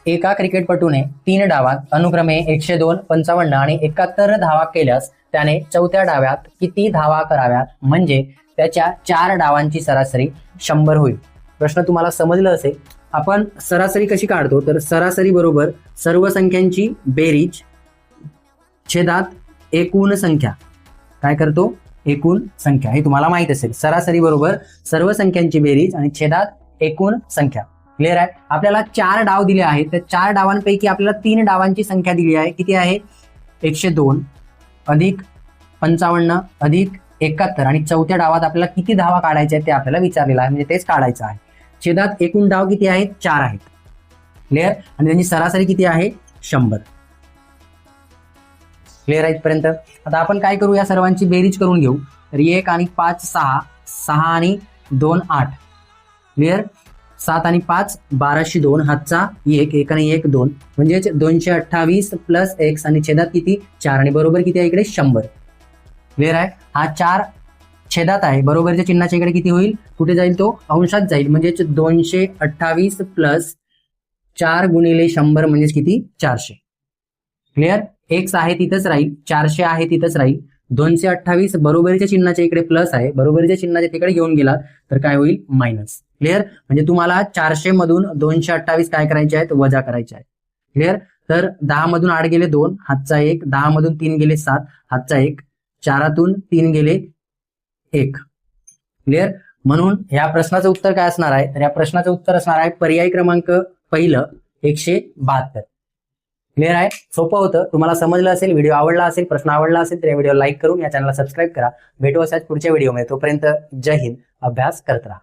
एका क्रिकेटपटूने 3 डावात अनुक्रमे 102, 55 आणि 71 धावा केल्यास त्याने चौथ्या डावात किती धावा कराव्यात म्हणजे त्याच्या 4 डावांची सरासरी 100 होईल. प्रश्न तुम्हाला समजलं असेल. आपण सरासरी कशी काढतो तर सरासरी बरोबर सर्व संख्यांची बेरीज छेदात एकूण संख्या. काय करतो? एकूण संख्या. हे तुम्हाला माहित असेल. सरासरी बरोबर सर्व संख्यांची बेरीज आणि छेदात एकूण संख्या. क्लिअर आहे. आपल्याला 4 डाव दिले आहेत. त्या 4 डावांपैकी आपल्याला 3 डावांची संख्या दिली आहे. किती आहे? 102 अधिक 55 अधिक 71 आणि चौथ्या डावात आपल्याला किती धावा काढायच्या आहेत ते आपल्याला विचारलेलं आहे. म्हणजे तेच काढायचं आहे. छेदात एकूण डाव किती आहेत? 4 आहेत. क्लिअर. आणि त्यांची सरासरी किती आहे? 100. क्लिअर आहे इथपर्यंत. आता आपण काय करू? या सर्वांची बेरीज करून घेऊ. तर 1 आणि 5 6, 6 आणि 2 8. क्लिअर. 7 आणि 5 1202, हातचा 1, 1 आणि 1 2 म्हणजे 228 प्लस x आणि छेदात किती? 4 आणि बरोबर किती आहे इकडे? 100. क्लिअर आहे. हा 4 छेदात आहे. बरोबरच्या चिन्हाच्या इकडे किती होईल? कुठे जाईल? तो अंशात जाईल. म्हणजे 228 प्लस 4 गुणिले 100 म्हणजे किती? 400. क्लिअर. x आहे तिथंच राहील, 400 आहे तिथंच राहील. 228 बरोबरीच्या चिन्हाच्या इकडे प्लस आहे, बरोबरीच्या चिन्हाच्या तिकडे घेऊन गेला तर काय होईल? मायनस. क्लिअर. म्हणजे तुम्हाला 400 मधून 228 काय करायचे आहेत? वजा करायचे आहेत. क्लिअर. तर 10 मधून 8 गेले 2, हातचा 1. 10 मधून 3 गेले 7, हातचा 1. 4तून 3 गेले 1. क्लिअर. म्हणून या प्रश्नाचं उत्तर काय असणार आहे? तर या प्रश्नाचं उत्तर असणार आहे पर्याय क्रमांक पहिलं 172. क्लिअर आहे. सोपं होतं. तुम्हाला समजलं असेल. व्हिडिओ आवडला असेल, प्रश्न आवडला असेल तर या व्हिडिओ लाईक करून या चॅनलला सबस्क्राईब करा. भेटू असाच पुढच्या व्हिडिओमध्ये. तोपर्यंत जय हिंद. अभ्यास करत राहा.